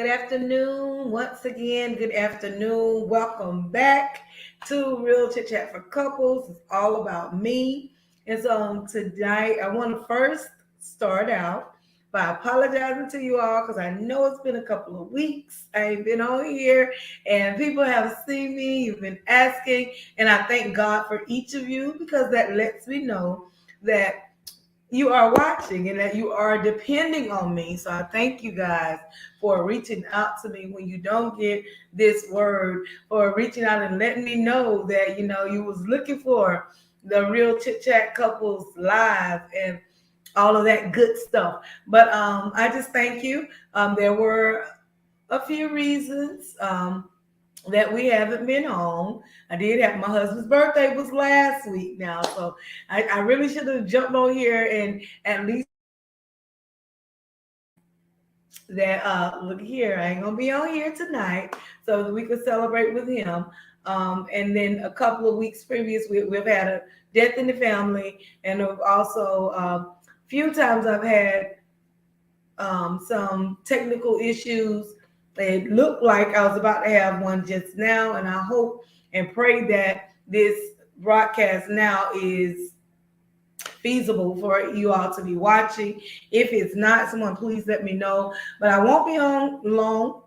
Good afternoon. Once again, good afternoon. Welcome back to Real Chit Chat for Couples. It's all about me. And so tonight, I want to first start out by apologizing to you all because I know it's been a couple of weeks. I ain't been on here and people have seen me. You've been asking. And I thank God for each of you because that lets me know that you are watching and that you are depending on me. So I thank you guys for reaching out to me when you don't get this word, for reaching out and letting me know that you was looking for the Real Chit Chat Couples live and all of that good stuff. But I just thank you. There were a few reasons. That we haven't been home. I did have my husband's birthday was last week now, so I really should have jumped on here and at least that look here, I ain't gonna be on here tonight, so that we could celebrate with him. And then a couple of weeks previous, we've had a death in the family, and we've also few times I've had some technical issues. It looked like I was about to have one just now, and I hope and pray that this broadcast now is feasible for you all to be watching. If it's not, someone please let me know. But I won't be on long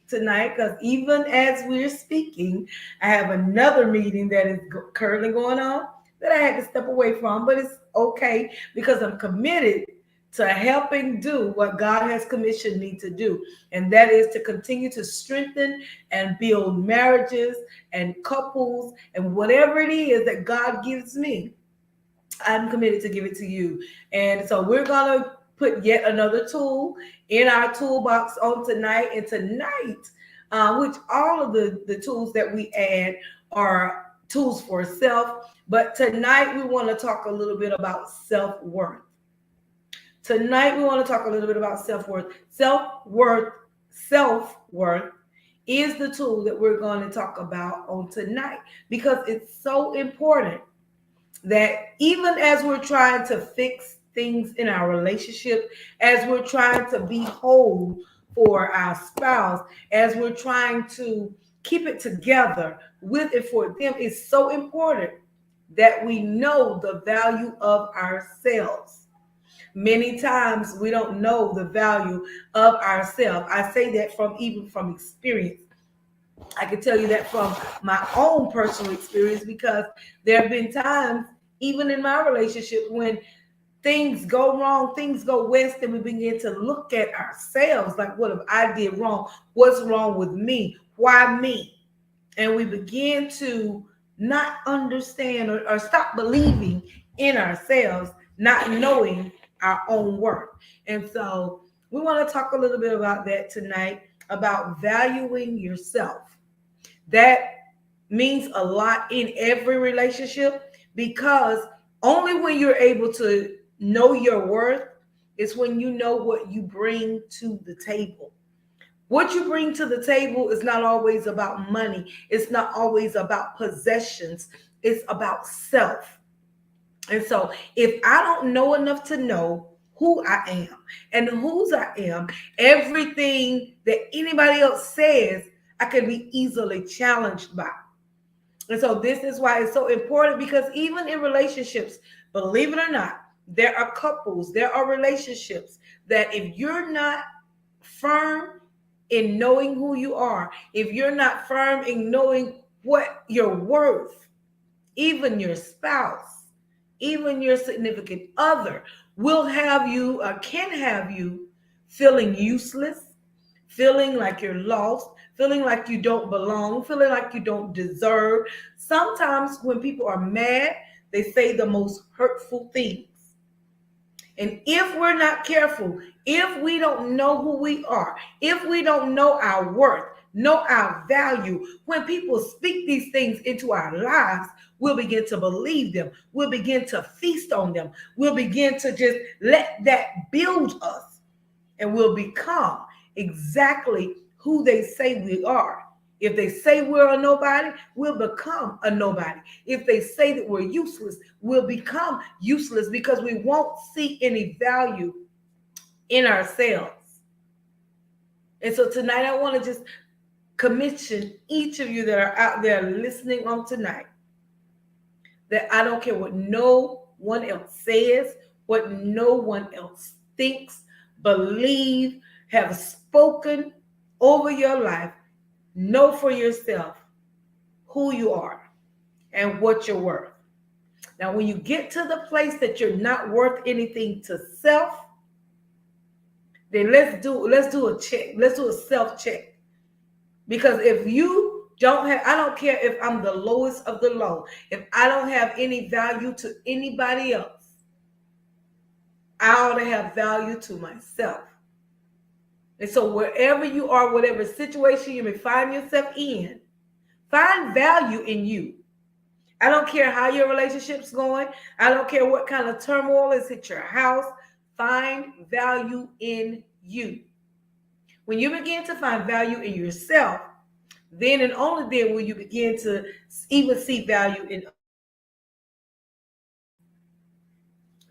tonight because even as we're speaking, I have another meeting that is currently going on that I had to step away from, but it's okay because I'm committed to helping do what God has commissioned me to do. And that is to continue to strengthen and build marriages and couples and whatever it is that God gives me. I'm committed to give it to you. And so we're going to put yet another tool in our toolbox on tonight. And tonight, which all of the tools that we add are tools for self. But tonight, we want to talk a little bit about self worth. Tonight, we want to talk a little bit about self worth. Self worth is the tool that we're going to talk about on tonight because it's so important that even as we're trying to fix things in our relationship, as we're trying to be whole for our spouse, as we're trying to keep it together with and for them, it's so important that we know the value of ourselves. Many times we don't know the value of ourselves. I say that from experience. I can tell you that from my own personal experience because there have been times, even in my relationship, when things go wrong, things go west, and we begin to look at ourselves like, what have I did wrong? What's wrong with me? Why me? And we begin to not understand or stop believing in ourselves, not knowing our own worth. And so we want to talk a little bit about that tonight, about valuing yourself. That means a lot in every relationship because only when you're able to know your worth is when you know what you bring to the table. What you bring to the table is not always about money, it's not always about possessions, it's about self. And so, if I don't know enough to know who I am and whose I am, everything that anybody else says, I can be easily challenged by. And so this is why it's so important because even in relationships, believe it or not, there are couples, there are relationships that if you're not firm in knowing who you are, if you're not firm in knowing what you're worth, even your spouse, even your significant other will have you or can have you feeling useless, feeling like you're lost, feeling like you don't belong, feeling like you don't deserve. Sometimes when people are mad, they say the most hurtful things. And if we're not careful, if we don't know who we are, if we don't know our worth, know our value, when people speak these things into our lives, we'll begin to believe them. We'll begin to feast on them. We'll begin to just let that build us and we'll become exactly who they say we are. If they say we're a nobody, we'll become a nobody. If they say that we're useless, we'll become useless because we won't see any value in ourselves. And so tonight I want to just commission each of you that are out there listening on tonight, that I don't care what no one else says, what no one else thinks, believe, have spoken over your life. Know for yourself who you are and what you're worth. Now, when you get to the place that you're not worth anything to self, then let's do a check. Let's do a self check. Because if you don't have, I don't care if I'm the lowest of the low, if I don't have any value to anybody else, I ought to have value to myself. And so wherever you are, whatever situation you may find yourself in, find value in you. I don't care how your relationship's going. I don't care what kind of turmoil is at your house. Find value in you. When you begin to find value in yourself, then and only then will you begin to even see value in others.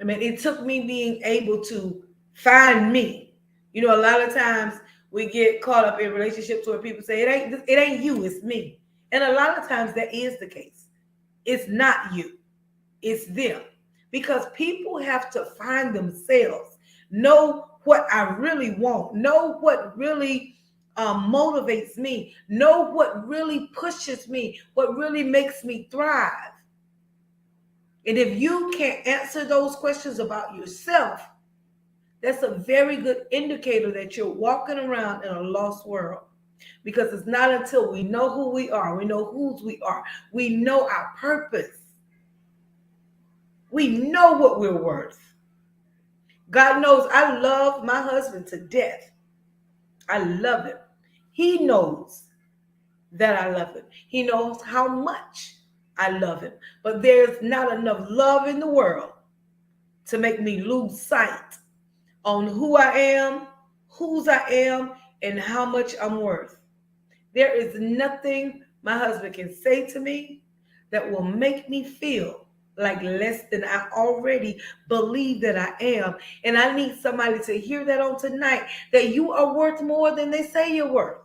I mean, it took me being able to find me. You know, a lot of times we get caught up in relationships where people say, it ain't you, it's me. And a lot of times that is the case. It's not you, it's them. Because people have to find themselves, know what I really want, know what really motivates me, know what really pushes me, what really makes me thrive. And if you can't answer those questions about yourself, that's a very good indicator that you're walking around in a lost world. Because it's not until we know who we are, we know whose we are, we know our purpose, we know what we're worth. God knows I love my husband to death. I love him. He knows that I love him. He knows how much I love him. But there's not enough love in the world to make me lose sight on who I am, whose I am, and how much I'm worth. There is nothing my husband can say to me that will make me feel like less than I already believe that I am. And I need somebody to hear that on tonight, that you are worth more than they say you're worth.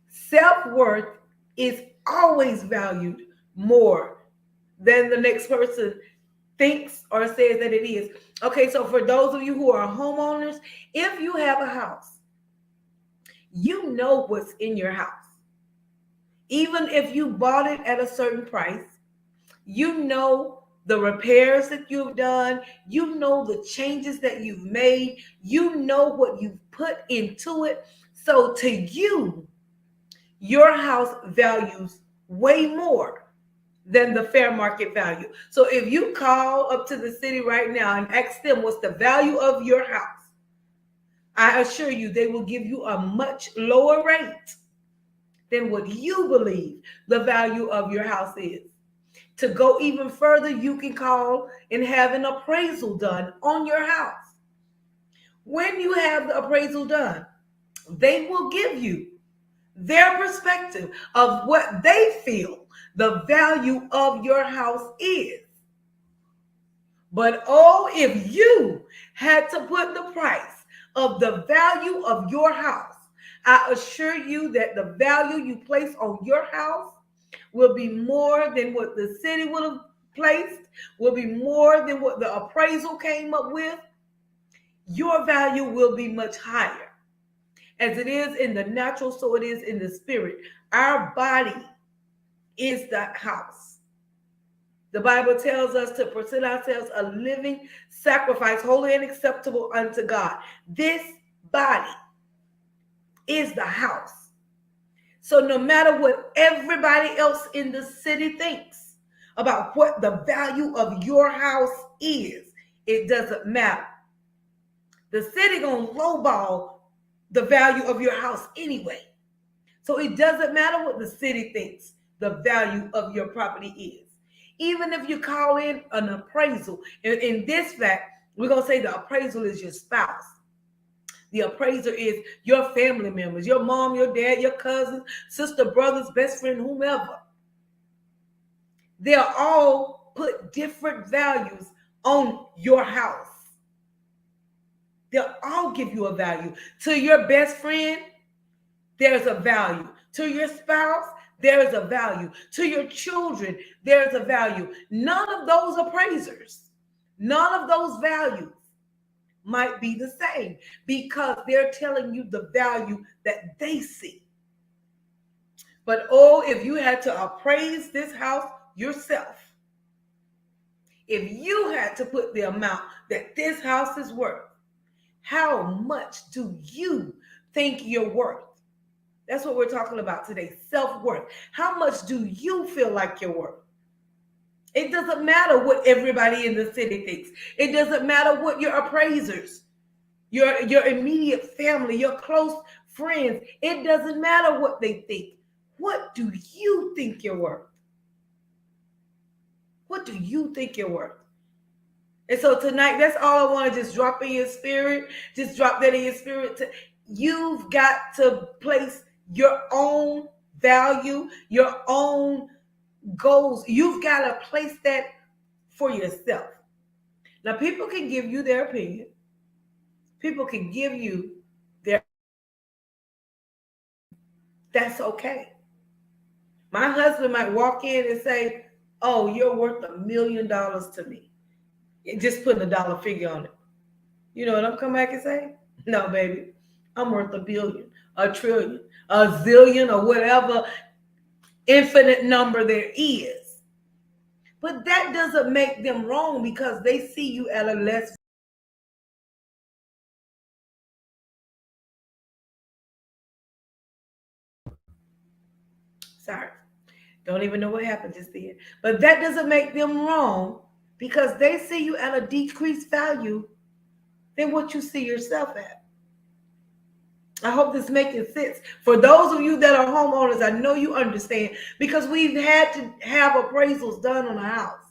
Self-worth is always valued more than the next person thinks or says that it is. Okay, so for those of you who are homeowners, if you have a house, you know what's in your house. Even if you bought it at a certain price, you know the repairs that you've done, you know the changes that you've made, you know what you've put into it. So to you, your house values way more than the fair market value. So if you call up to the city right now and ask them what's the value of your house, I assure you they will give you a much lower rate than what you believe the value of your house is. To go even further, you can call and have an appraisal done on your house. When you have the appraisal done, they will give you their perspective of what they feel the value of your house is. But oh, if you had to put the price of the value of your house, I assure you that the value you place on your house will be more than what the city would have placed, will be more than what the appraisal came up with. Your value will be much higher. As it is in the natural, so it is in the spirit. Our body is that house. The Bible tells us to present ourselves a living sacrifice, holy and acceptable unto God. This body is the house. So no matter what everybody else in the city thinks about what the value of your house is, it doesn't matter. The city gonna lowball the value of your house anyway. So it doesn't matter what the city thinks the value of your property is. Even if you call in an appraisal, in this fact, we're going to say the appraisal is your spouse. The appraiser is your family members, your mom, your dad, your cousins, sister, brothers, best friend, whomever. They'll all put different values on your house. They'll all give you a value. To your best friend, there's a value. To your spouse, there is a value. To your children, there's a value. None of those appraisers, none of those values might be the same because they're telling you the value that they see. But oh, if you had to appraise this house yourself, if you had to put the amount that this house is worth, how much do you think you're worth? That's what we're talking about today, self-worth. How much do you feel like you're worth? It doesn't matter what everybody in the city thinks. It doesn't matter what your appraisers, your immediate family, your close friends, it doesn't matter what they think. What do you think you're worth? What do you think you're worth? And so tonight, that's all I want to just drop in your spirit. Just drop that in your spirit. You've got to place your own value, your own goals. You've got to place that for yourself. Now, people can give you their opinion. People can give you their. That's okay. My husband might walk in and say, "Oh, you're worth $1 million to me." Just putting a dollar figure on it. You know what I'm coming back and say? No, baby, I'm worth $1 billion, $1 trillion, $1 zillion, or whatever infinite number there is. But that doesn't make them wrong because they see you at a less. Sorry. Don't even know what happened just then. But that doesn't make them wrong because they see you at a decreased value than what you see yourself at. I hope this is making sense. For those of you that are homeowners, I know you understand because we've had to have appraisals done on a house.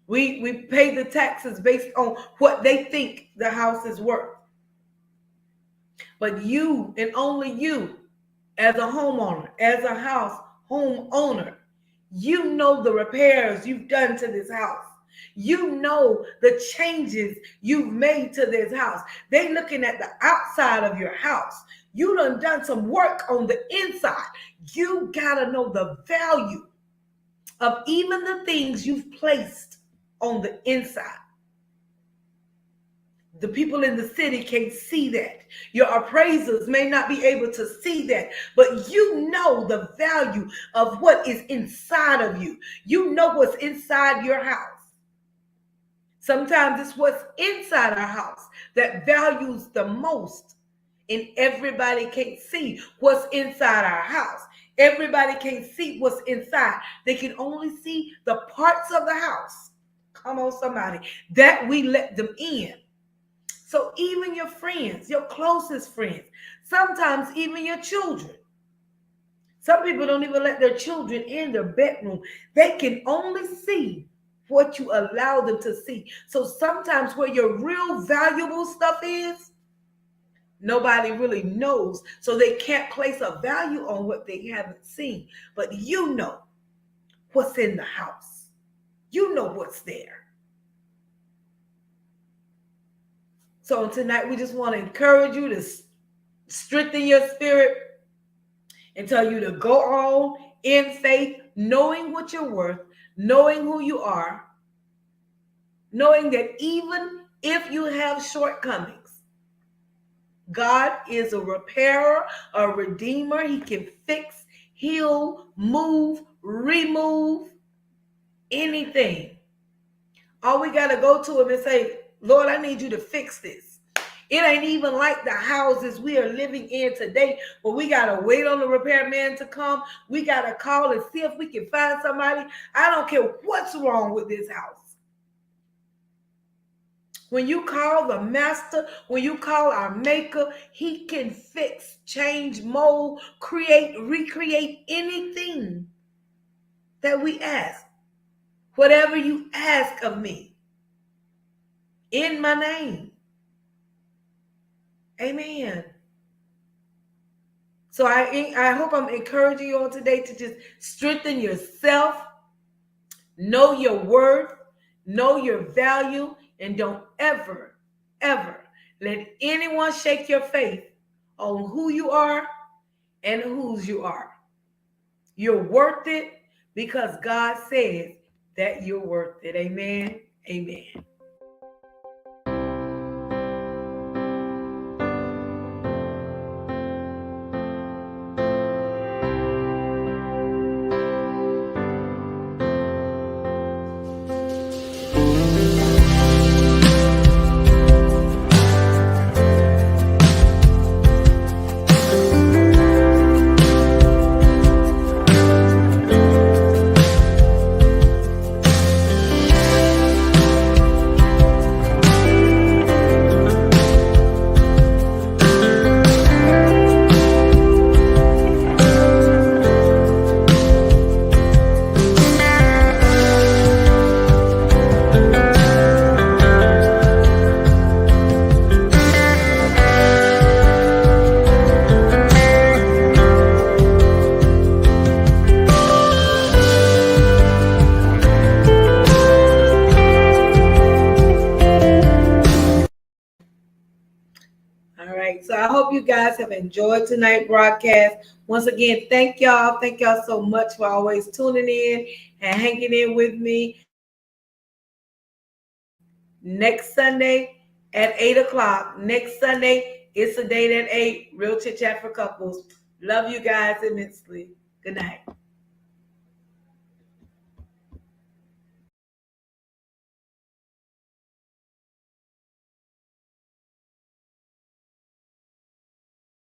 We pay the taxes based on what they think the house is worth. But you and only you, as a homeowner, as a house homeowner, you know the repairs you've done to this house. You know the changes you've made to this house. They looking at the outside of your house. You done some work on the inside. You gotta know the value of even the things you've placed on the inside. The people in the city can't see that. Your appraisers may not be able to see that, but you know the value of what is inside of you. You know what's inside your house. Sometimes it's what's inside our house that values the most. And everybody can't see what's inside our house. Everybody can't see what's inside. They can only see the parts of the house. Come on, somebody. That we let them in. So even your friends, your closest friends, sometimes even your children. Some people don't even let their children in their bedroom. They can only see what you allow them to see. So sometimes where your real valuable stuff is, nobody really knows. So they can't place a value on what they haven't seen. But you know what's in the house. You know what's there. So tonight we just want to encourage you to strengthen your spirit and tell you to go on in faith, knowing what you're worth, knowing who you are, knowing that even if you have shortcomings, God is a repairer, a redeemer. He can fix, heal, move, remove anything. All we got to go to him and say, Lord, I need you to fix this. It ain't even like the houses we are living in today, where we got to wait on the repairman to come. We got to call and see if we can find somebody. I don't care what's wrong with this house. When you call the master, when you call our maker, he can fix, change, mold, create, recreate anything that we ask. Whatever you ask of me, in my name. Amen. So I hope I'm encouraging you all today to just strengthen yourself, know your worth, know your value, and don't ever ever let anyone shake your faith on who you are and whose you are. You're worth it because God says that you're worth it. Amen. Amen. All right. So I hope you guys have enjoyed tonight's broadcast. Once again, thank y'all. Thank y'all so much for always tuning in and hanging in with me. Next Sunday at 8 o'clock. Next Sunday, it's a date at 8. Real Chit Chat for Couples. Love you guys immensely. Good night.